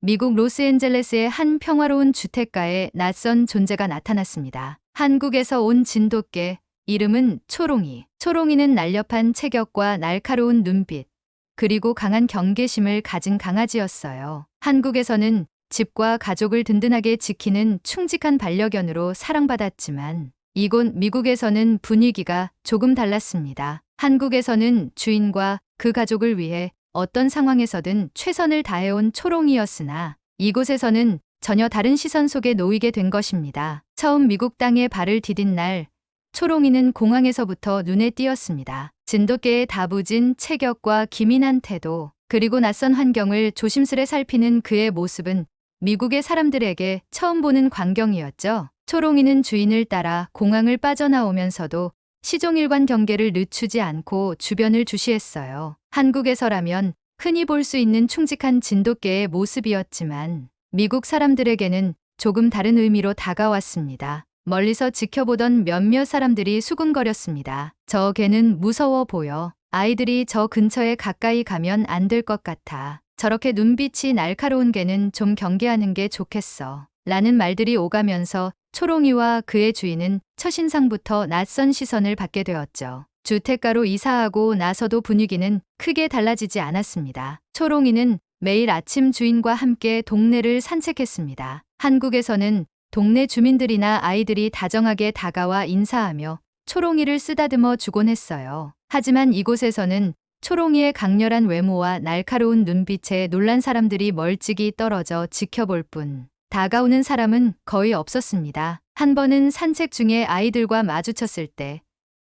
미국 로스앤젤레스의 한 평화로운 주택가에 낯선 존재가 나타났습니다. 한국에서 온 진돗개, 이름은 초롱이. 초롱이는 날렵한 체격과 날카로운 눈빛, 그리고 강한 경계심을 가진 강아지였어요. 한국에서는 집과 가족을 든든하게 지키는 충직한 반려견으로 사랑받았지만 이곳 미국에서는 분위기가 조금 달랐습니다. 한국에서는 주인과 그 가족을 위해 어떤 상황에서든 최선을 다해온 초롱이였으나 이곳에서는 전혀 다른 시선 속에 놓이게 된 것입니다. 처음 미국 땅에 발을 디딘 날 초롱이는 공항에서부터 눈에 띄었습니다. 진돗개의 다부진 체격과 기민한 태도, 그리고 낯선 환경을 조심스레 살피는 그의 모습은 미국의 사람들에게 처음 보는 광경이었죠. 초롱이는 주인을 따라 공항을 빠져나오면서도 시종일관 경계를 늦추지 않고 주변을 주시했어요. 한국에서라면 흔히 볼 수 있는 충직한 진돗개의 모습이었지만 미국 사람들에게는 조금 다른 의미로 다가왔습니다. 멀리서 지켜보던 몇몇 사람들이 수군거렸습니다. 저 개는 무서워 보여. 아이들이 저 근처에 가까이 가면 안 될 것 같아. 저렇게 눈빛이 날카로운 개는 좀 경계하는 게 좋겠어. 라는 말들이 오가면서 초롱이와 그의 주인은 첫인상부터 낯선 시선을 받게 되었죠. 주택가로 이사하고 나서도 분위기는 크게 달라지지 않았습니다. 초롱이는 매일 아침 주인과 함께 동네를 산책했습니다. 한국에서는 동네 주민들이나 아이들이 다정하게 다가와 인사하며 초롱이를 쓰다듬어 주곤 했어요. 하지만 이곳에서는 초롱이의 강렬한 외모와 날카로운 눈빛에 놀란 사람들이 멀찍이 떨어져 지켜볼 뿐 다가오는 사람은 거의 없었습니다. 한 번은 산책 중에 아이들과 마주쳤을 때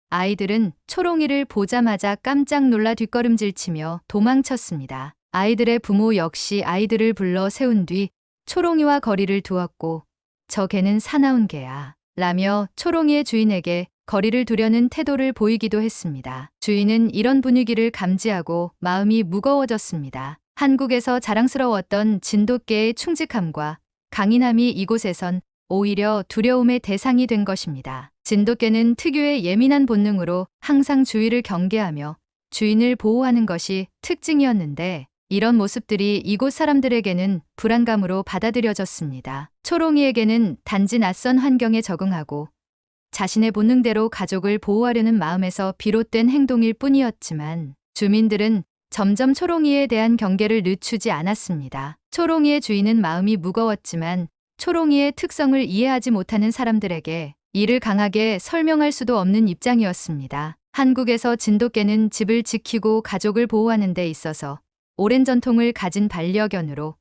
아이들은 초롱이를 보자마자 깜짝 놀라 뒷걸음질치며 도망쳤습니다. 아이들의 부모 역시 아이들을 불러 세운 뒤 초롱이와 거리를 두었고 저 개는 사나운 개야 라며 초롱이의 주인에게 거리를 두려는 태도를 보이기도 했습니다. 주인은 이런 분위기를 감지하고 마음이 무거워졌습니다. 한국에서 자랑스러웠던 진돗개의 충직함과 강인함이 이곳에선 오히려 두려움의 대상이 된 것입니다. 진돗개는 특유의 예민한 본능으로 항상 주위를 경계하며 주인을 보호하는 것이 특징이었는데 이런 모습들이 이곳 사람들에게는 불안감으로 받아들여졌습니다. 초롱이에게는 단지 낯선 환경에 적응하고 자신의 본능대로 가족을 보호하려는 마음에서 비롯된 행동일 뿐이었지만 주민들은 점점 초롱이에 대한 경계를 늦추지 않았습니다. 초롱이의 주인은 마음이 무거웠지만 초롱이의 특성을 이해하지 못하는 사람들에게 이를 강하게 설명할 수도 없는 입장이었습니다. 한국에서 진돗개는 집을 지키고 가족을 보호하는 데 있어서 오랜 전통을 가진 반려견으로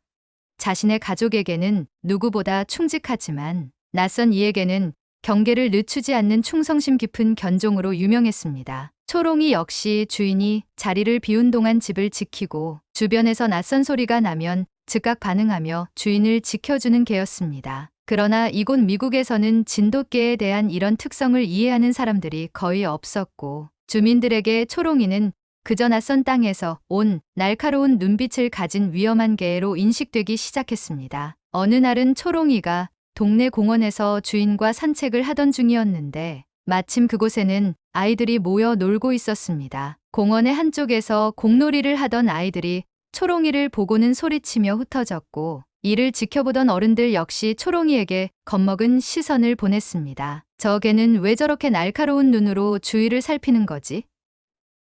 자신의 가족에게는 누구보다 충직하지만 낯선 이에게는 경계를 늦추지 않는 충성심 깊은 견종으로 유명했습니다. 초롱이 역시 주인이 자리를 비운 동안 집을 지키고 주변에서 낯선 소리가 나면 즉각 반응하며 주인을 지켜주는 개였습니다. 그러나 이곳 미국에서는 진돗개에 대한 이런 특성을 이해하는 사람들이 거의 없었고 주민들에게 초롱이는 그저 낯선 땅에서 온 날카로운 눈빛을 가진 위험한 개로 인식되기 시작했습니다. 어느 날은 초롱이가 동네 공원에서 주인과 산책을 하던 중이었는데 마침 그곳에는 아이들이 모여 놀고 있었습니다. 공원의 한쪽에서 공놀이를 하던 아이들이 초롱이를 보고는 소리치며 흩어졌고 이를 지켜보던 어른들 역시 초롱이에게 겁먹은 시선을 보냈습니다. 저 개는 왜 저렇게 날카로운 눈으로 주위를 살피는 거지?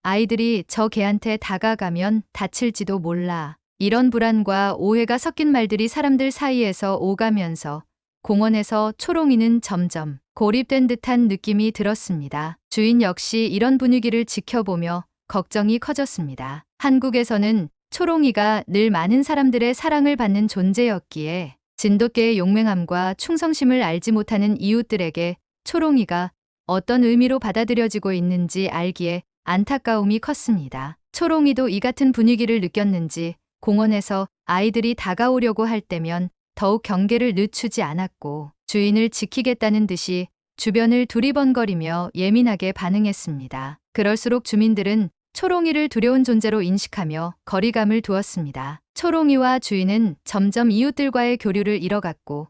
아이들이 저 개한테 다가가면 다칠지도 몰라. 이런 불안과 오해가 섞인 말들이 사람들 사이에서 오가면서 공원에서 초롱이는 점점 고립된 듯한 느낌이 들었습니다. 주인 역시 이런 분위기를 지켜보며 걱정이 커졌습니다. 한국에서는 초롱이가 늘 많은 사람들의 사랑을 받는 존재였기에 진돗개의 용맹함과 충성심을 알지 못하는 이웃들에게 초롱이가 어떤 의미로 받아들여지고 있는지 알기에 안타까움이 컸습니다. 초롱이도 이 같은 분위기를 느꼈는지 공원에서 아이들이 다가오려고 할 때면 더욱 경계를 늦추지 않았고 주인을 지키겠다는 듯이 주변을 두리번거리며 예민하게 반응했습니다. 그럴수록 주민들은 초롱이를 두려운 존재로 인식하며 거리감을 두었습니다. 초롱이와 주인은 점점 이웃들과의 교류를 잃어갔고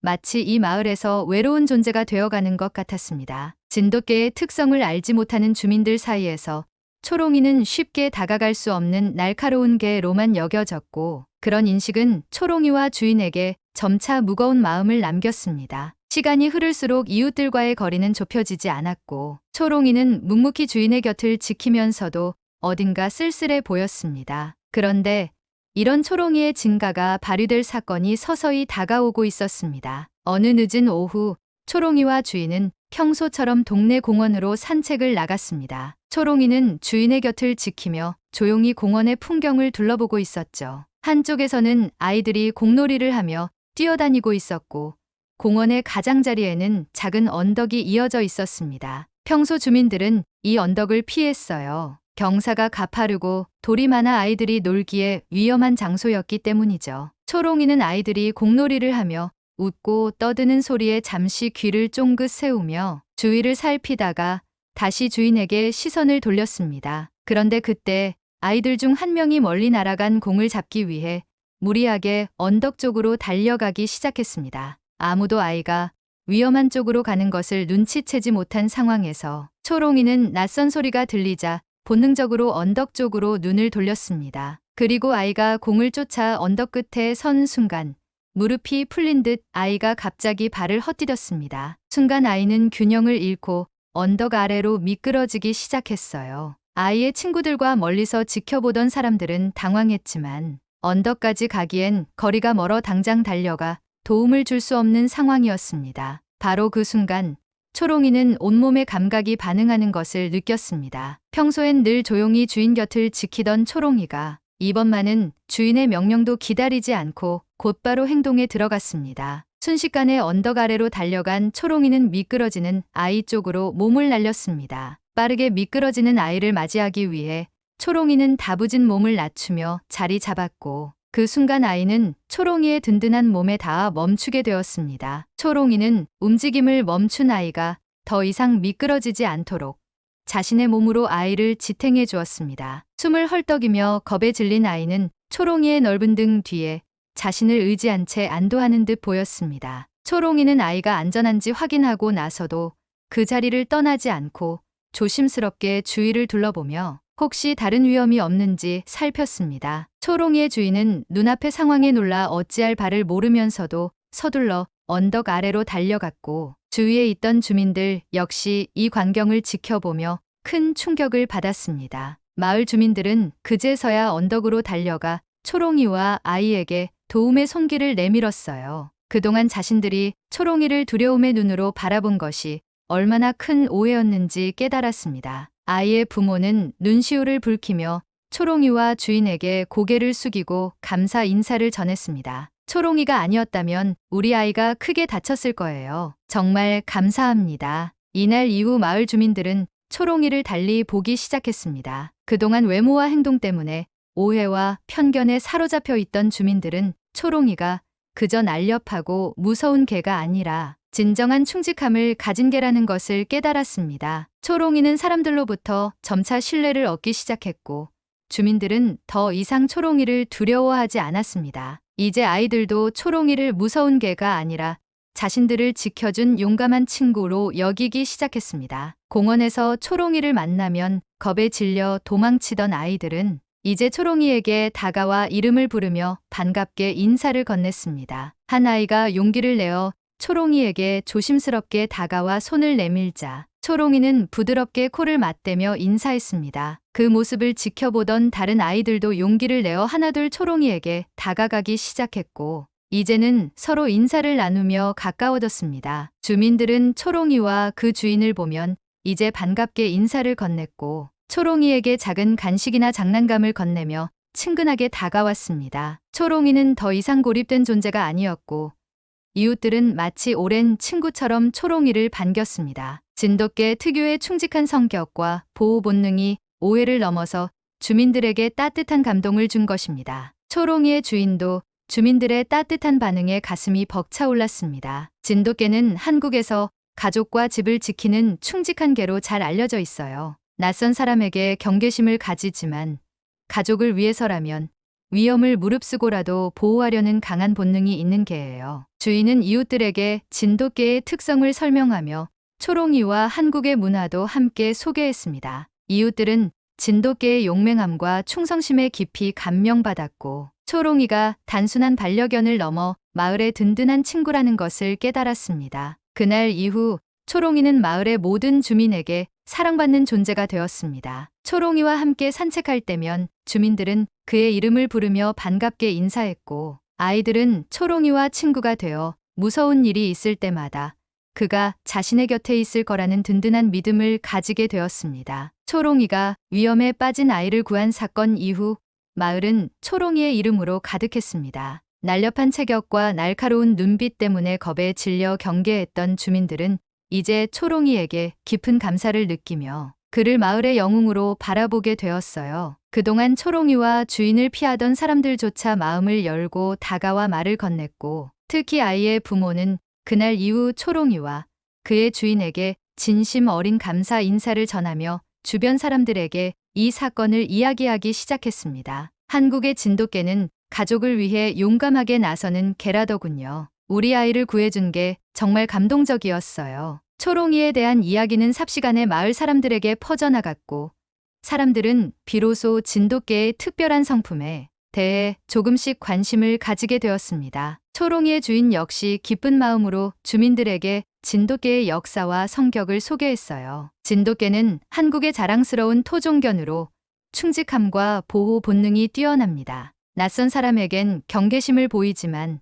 마치 이 마을에서 외로운 존재가 되어가는 것 같았습니다. 진돗개의 특성을 알지 못하는 주민들 사이에서 초롱이는 쉽게 다가갈 수 없는 날카로운 개로만 여겨졌고, 그런 인식은 초롱이와 주인에게 점차 무거운 마음을 남겼습니다. 시간이 흐를수록 이웃들과의 거리는 좁혀지지 않았고, 초롱이는 묵묵히 주인의 곁을 지키면서도 어딘가 쓸쓸해 보였습니다. 그런데 이런 초롱이의 진가가 발휘될 사건이 서서히 다가오고 있었습니다. 어느 늦은 오후, 초롱이와 주인은 평소처럼 동네 공원으로 산책을 나갔습니다. 초롱이는 주인의 곁을 지키며 조용히 공원의 풍경을 둘러보고 있었죠. 한쪽에서는 아이들이 공놀이를 하며 뛰어다니고 있었고, 공원의 가장자리에는 작은 언덕이 이어져 있었습니다. 평소 주민들은 이 언덕을 피했어요. 경사가 가파르고 돌이 많아 아이들이 놀기에 위험한 장소였기 때문이죠. 초롱이는 아이들이 공놀이를 하며 웃고 떠드는 소리에 잠시 귀를 쫑긋 세우며 주위를 살피다가 다시 주인에게 시선을 돌렸습니다. 그런데 그때 아이들 중 한 명이 멀리 날아간 공을 잡기 위해 무리하게 언덕 쪽으로 달려가기 시작했습니다. 아무도 아이가 위험한 쪽으로 가는 것을 눈치채지 못한 상황에서 초롱이는 낯선 소리가 들리자 본능적으로 언덕 쪽으로 눈을 돌렸습니다. 그리고 아이가 공을 쫓아 언덕 끝에 선 순간 무릎이 풀린 듯 아이가 갑자기 발을 헛디뎠습니다. 순간 아이는 균형을 잃고 언덕 아래로 미끄러지기 시작했어요. 아이의 친구들과 멀리서 지켜보던 사람들은 당황했지만 언덕까지 가기엔 거리가 멀어 당장 달려가 도움을 줄 수 없는 상황이었습니다. 바로 그 순간 초롱이는 온몸의 감각이 반응하는 것을 느꼈습니다. 평소엔 늘 조용히 주인 곁을 지키던 초롱이가 이번만은 주인의 명령도 기다리지 않고 곧바로 행동에 들어갔습니다. 순식간에 언덕 아래로 달려간 초롱이는 미끄러지는 아이 쪽으로 몸을 날렸습니다. 빠르게 미끄러지는 아이를 맞이하기 위해 초롱이는 다부진 몸을 낮추며 자리 잡았고, 그 순간 아이는 초롱이의 든든한 몸에 닿아 멈추게 되었습니다. 초롱이는 움직임을 멈춘 아이가 더 이상 미끄러지지 않도록 자신의 몸으로 아이를 지탱해 주었습니다. 숨을 헐떡이며 겁에 질린 아이는 초롱이의 넓은 등 뒤에 자신을 의지한 채 안도하는 듯 보였습니다. 초롱이는 아이가 안전한지 확인하고 나서도 그 자리를 떠나지 않고 조심스럽게 주위를 둘러보며 혹시 다른 위험이 없는지 살폈습니다. 초롱이의 주인은 눈앞의 상황에 놀라 어찌할 바를 모르면서도 서둘러 언덕 아래로 달려갔고, 주위에 있던 주민들 역시 이 광경을 지켜보며 큰 충격을 받았습니다. 마을 주민들은 그제서야 언덕으로 달려가 초롱이와 아이에게 도움의 손길을 내밀었어요. 그동안 자신들이 초롱이를 두려움의 눈으로 바라본 것이 얼마나 큰 오해였는지 깨달았습니다. 아이의 부모는 눈시울을 붉히며 초롱이와 주인에게 고개를 숙이고 감사 인사를 전했습니다. 초롱이가 아니었다면 우리 아이가 크게 다쳤을 거예요. 정말 감사합니다. 이날 이후 마을 주민들은 초롱이를 달리 보기 시작했습니다. 그동안 외모와 행동 때문에 오해와 편견에 사로잡혀 있던 주민들은 초롱이가 그저 날렵하고 무서운 개가 아니라 진정한 충직함을 가진 개라는 것을 깨달았습니다. 초롱이는 사람들로부터 점차 신뢰를 얻기 시작했고, 주민들은 더 이상 초롱이를 두려워하지 않았습니다. 이제 아이들도 초롱이를 무서운 개가 아니라 자신들을 지켜준 용감한 친구로 여기기 시작했습니다. 공원에서 초롱이를 만나면 겁에 질려 도망치던 아이들은 이제 초롱이에게 다가와 이름을 부르며 반갑게 인사를 건넸습니다. 한 아이가 용기를 내어 초롱이에게 조심스럽게 다가와 손을 내밀자 초롱이는 부드럽게 코를 맞대며 인사했습니다. 그 모습을 지켜보던 다른 아이들도 용기를 내어 하나둘 초롱이에게 다가가기 시작했고, 이제는 서로 인사를 나누며 가까워졌습니다. 주민들은 초롱이와 그 주인을 보면 이제 반갑게 인사를 건넸고, 초롱이에게 작은 간식이나 장난감을 건네며 친근하게 다가왔습니다. 초롱이는 더 이상 고립된 존재가 아니었고, 이웃들은 마치 오랜 친구처럼 초롱이를 반겼습니다. 진돗개 특유의 충직한 성격과 보호 본능이 오해를 넘어서 주민들에게 따뜻한 감동을 준 것입니다. 초롱이의 주인도 주민들의 따뜻한 반응에 가슴이 벅차올랐습니다. 진돗개는 한국에서 가족과 집을 지키는 충직한 개로 잘 알려져 있어요. 낯선 사람에게 경계심을 가지지만 가족을 위해서라면 위험을 무릅쓰고라도 보호하려는 강한 본능이 있는 개예요. 주인은 이웃들에게 진돗개의 특성을 설명하며 초롱이와 한국의 문화도 함께 소개했습니다. 이웃들은 진돗개의 용맹함과 충성심에 깊이 감명받았고 초롱이가 단순한 반려견을 넘어 마을의 든든한 친구라는 것을 깨달았습니다. 그날 이후 초롱이는 마을의 모든 주민에게 사랑받는 존재가 되었습니다. 초롱이와 함께 산책할 때면 주민들은 그의 이름을 부르며 반갑게 인사했고 아이들은 초롱이와 친구가 되어 무서운 일이 있을 때마다 그가 자신의 곁에 있을 거라는 든든한 믿음을 가지게 되었습니다. 초롱이가 위험에 빠진 아이를 구한 사건 이후 마을은 초롱이의 이름으로 가득했습니다. 날렵한 체격과 날카로운 눈빛 때문에 겁에 질려 경계했던 주민들은 이제 초롱이에게 깊은 감사를 느끼며 그를 마을의 영웅으로 바라보게 되었어요. 그동안 초롱이와 주인을 피하던 사람들조차 마음을 열고 다가와 말을 건넸고 특히 아이의 부모는 그날 이후 초롱이와 그의 주인에게 진심 어린 감사 인사를 전하며 주변 사람들에게 이 사건을 이야기하기 시작했습니다. 한국의 진돗개는 가족을 위해 용감하게 나서는 개라더군요. 우리 아이를 구해준 게 정말 감동적이었어요. 초롱이에 대한 이야기는 삽시간에 마을 사람들에게 퍼져나갔고 사람들은 비로소 진돗개의 특별한 성품에 대해 조금씩 관심을 가지게 되었습니다. 초롱이의 주인 역시 기쁜 마음으로 주민들에게 진돗개의 역사와 성격을 소개했어요. 진돗개는 한국의 자랑스러운 토종견으로 충직함과 보호 본능이 뛰어납니다. 낯선 사람에겐 경계심을 보이지만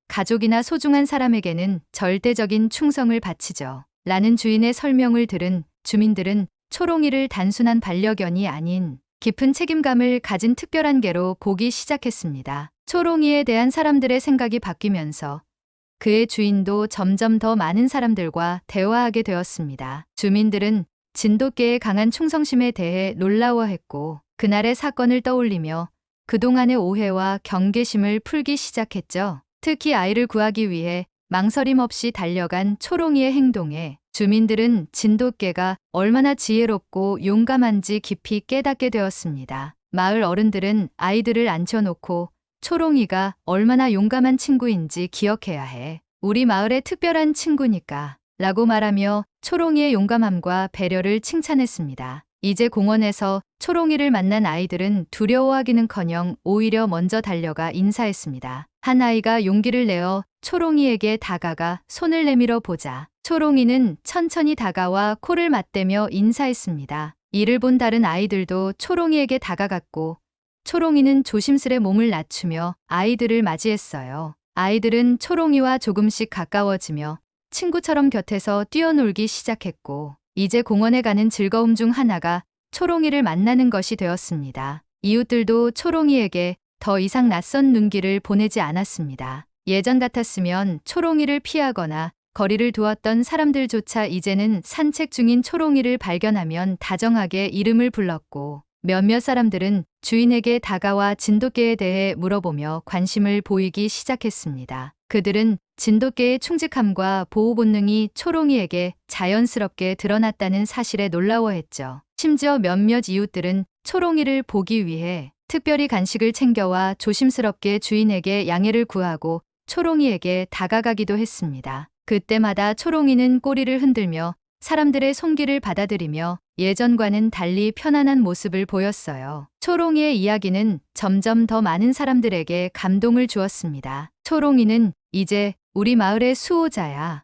가족이나 소중한 사람에게는 절대적인 충성을 바치죠. 라는 주인의 설명을 들은 주민들은 초롱이를 단순한 반려견이 아닌 깊은 책임감을 가진 특별한 개로 보기 시작했습니다. 초롱이에 대한 사람들의 생각이 바뀌면서 그의 주인도 점점 더 많은 사람들과 대화하게 되었습니다. 주민들은 진돗개의 강한 충성심에 대해 놀라워했고 그날의 사건을 떠올리며 그동안의 오해와 경계심을 풀기 시작했죠. 특히 아이를 구하기 위해 망설임 없이 달려간 초롱이의 행동에 주민들은 진돗개가 얼마나 지혜롭고 용감한지 깊이 깨닫게 되었습니다. 마을 어른들은 아이들을 앉혀놓고 초롱이가 얼마나 용감한 친구인지 기억해야 해. 우리 마을의 특별한 친구니까 라고 말하며 초롱이의 용감함과 배려를 칭찬했습니다. 이제 공원에서 초롱이를 만난 아이들은 두려워하기는커녕 오히려 먼저 달려가 인사했습니다. 한 아이가 용기를 내어 초롱이에게 다가가 손을 내밀어 보자 초롱이는 천천히 다가와 코를 맞대며 인사했습니다. 이를 본 다른 아이들도 초롱이에게 다가갔고 초롱이는 조심스레 몸을 낮추며 아이들을 맞이했어요. 아이들은 초롱이와 조금씩 가까워지며 친구처럼 곁에서 뛰어놀기 시작했고 이제 공원에 가는 즐거움 중 하나가 초롱이를 만나는 것이 되었습니다. 이웃들도 초롱이에게 더 이상 낯선 눈길을 보내지 않았습니다. 예전 같았으면 초롱이를 피하거나 거리를 두었던 사람들조차 이제는 산책 중인 초롱이를 발견하면 다정하게 이름을 불렀고 몇몇 사람들은 주인에게 다가와 진돗개에 대해 물어보며 관심을 보이기 시작했습니다. 그들은 진돗개의 충직함과 보호 본능이 초롱이에게 자연스럽게 드러났다는 사실에 놀라워했죠. 심지어 몇몇 이웃들은 초롱이를 보기 위해 특별히 간식을 챙겨와 조심스럽게 주인에게 양해를 구하고 초롱이에게 다가가기도 했습니다. 그때마다 초롱이는 꼬리를 흔들며 사람들의 손길을 받아들이며 예전과는 달리 편안한 모습을 보였어요. 초롱이의 이야기는 점점 더 많은 사람들에게 감동을 주었습니다. 초롱이는 이제 우리 마을의 수호자야.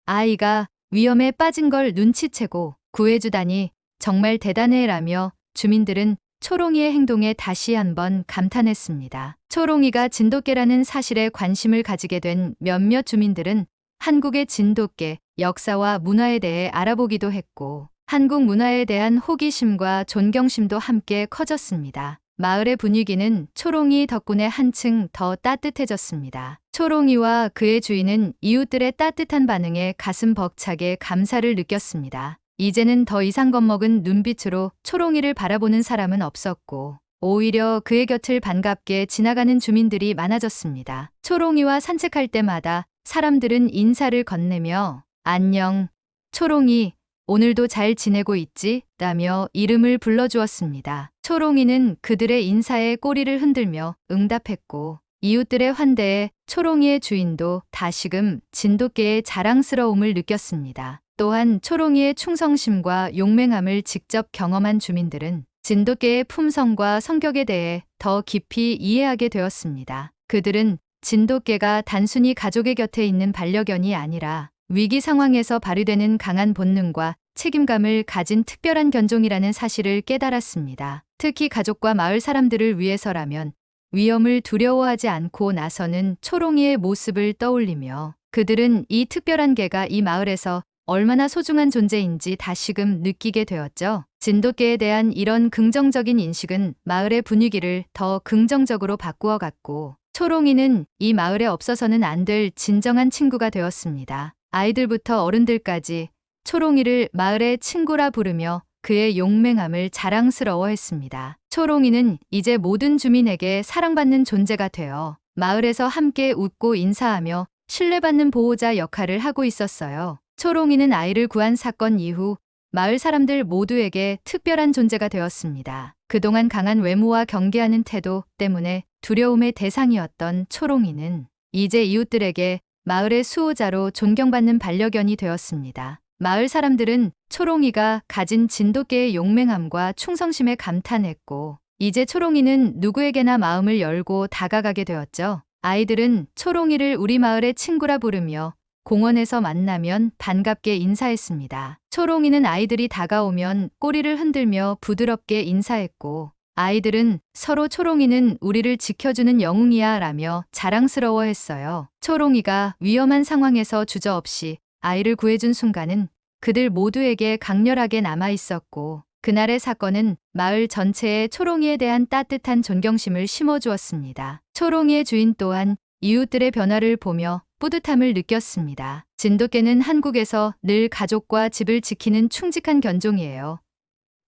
아이가 위험에 빠진 걸 눈치채고 구해주다니 정말 대단해라며 주민들은 초롱이의 행동에 다시 한번 감탄했습니다. 초롱이가 진돗개라는 사실에 관심을 가지게 된 몇몇 주민들은 한국의 진돗개 역사와 문화에 대해 알아보기도 했고 한국 문화에 대한 호기심과 존경심도 함께 커졌습니다. 마을의 분위기는 초롱이 덕분에 한층 더 따뜻해졌습니다. 초롱이와 그의 주인은 이웃들의 따뜻한 반응에 가슴 벅차게 감사를 느꼈습니다. 이제는 더 이상 겁먹은 눈빛으로 초롱이를 바라보는 사람은 없었고 오히려 그의 곁을 반갑게 지나가는 주민들이 많아졌습니다. 초롱이와 산책할 때마다 사람들은 인사를 건네며 안녕, 초롱이, 오늘도 잘 지내고 있지? 라며 이름을 불러주었습니다. 초롱이는 그들의 인사에 꼬리를 흔들며 응답했고 이웃들의 환대에 초롱이의 주인도 다시금 진돗개의 자랑스러움을 느꼈습니다. 또한 초롱이의 충성심과 용맹함을 직접 경험한 주민들은 진돗개의 품성과 성격에 대해 더 깊이 이해하게 되었습니다. 그들은 진돗개가 단순히 가족의 곁에 있는 반려견이 아니라 위기 상황에서 발휘되는 강한 본능과 책임감을 가진 특별한 견종이라는 사실을 깨달았습니다. 특히 가족과 마을 사람들을 위해서라면 위험을 두려워하지 않고 나서는 초롱이의 모습을 떠올리며 그들은 이 특별한 개가 이 마을에서 얼마나 소중한 존재인지 다시금 느끼게 되었죠. 진돗개에 대한 이런 긍정적인 인식은 마을의 분위기를 더 긍정적으로 바꾸어 갔고 초롱이는 이 마을에 없어서는 안 될 진정한 친구가 되었습니다. 아이들부터 어른들까지 초롱이를 마을의 친구라 부르며 그의 용맹함을 자랑스러워했습니다. 초롱이는 이제 모든 주민에게 사랑받는 존재가 되어 마을에서 함께 웃고 인사하며 신뢰받는 보호자 역할을 하고 있었어요. 초롱이는 아이를 구한 사건 이후 마을 사람들 모두에게 특별한 존재가 되었습니다. 그동안 강한 외모와 경계하는 태도 때문에 두려움의 대상이었던 초롱이는 이제 이웃들에게 마을의 수호자로 존경받는 반려견이 되었습니다. 마을 사람들은 초롱이가 가진 진돗개의 용맹함과 충성심에 감탄했고 이제 초롱이는 누구에게나 마음을 열고 다가가게 되었죠. 아이들은 초롱이를 우리 마을의 친구라 부르며 공원에서 만나면 반갑게 인사했습니다. 초롱이는 아이들이 다가오면 꼬리를 흔들며 부드럽게 인사했고 아이들은 서로 초롱이는 우리를 지켜주는 영웅이야 라며 자랑스러워했어요. 초롱이가 위험한 상황에서 주저없이 아이를 구해준 순간은 그들 모두에게 강렬하게 남아있었고 그날의 사건은 마을 전체에 초롱이에 대한 따뜻한 존경심을 심어주었습니다. 초롱이의 주인 또한 이웃들의 변화를 보며 뿌듯함을 느꼈습니다. 진돗개는 한국에서 늘 가족과 집을 지키는 충직한 견종이에요.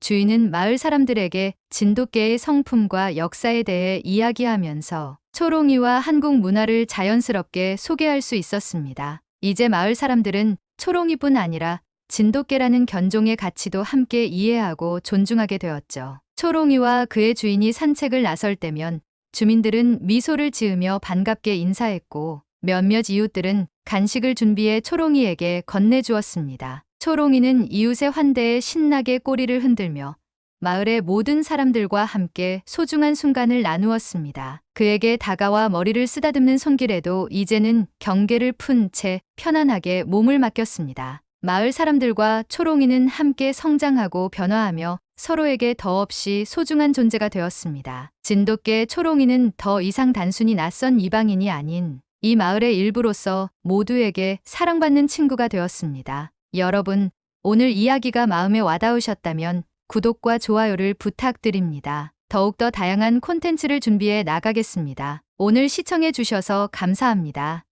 주인은 마을 사람들에게 진돗개의 성품과 역사에 대해 이야기하면서 초롱이와 한국 문화를 자연스럽게 소개할 수 있었습니다. 이제 마을 사람들은 초롱이뿐 아니라 진돗개라는 견종의 가치도 함께 이해하고 존중하게 되었죠. 초롱이와 그의 주인이 산책을 나설 때면 주민들은 미소를 지으며 반갑게 인사했고 몇몇 이웃들은 간식을 준비해 초롱이에게 건네주었습니다. 초롱이는 이웃의 환대에 신나게 꼬리를 흔들며 마을의 모든 사람들과 함께 소중한 순간을 나누었습니다. 그에게 다가와 머리를 쓰다듬는 손길에도 이제는 경계를 푼 채 편안하게 몸을 맡겼습니다. 마을 사람들과 초롱이는 함께 성장하고 변화하며 서로에게 더없이 소중한 존재가 되었습니다. 진돗개 초롱이는 더 이상 단순히 낯선 이방인이 아닌 이 마을의 일부로서 모두에게 사랑받는 친구가 되었습니다. 여러분, 오늘 이야기가 마음에 와닿으셨다면 구독과 좋아요를 부탁드립니다. 더욱더 다양한 콘텐츠를 준비해 나가겠습니다. 오늘 시청해 주셔서 감사합니다.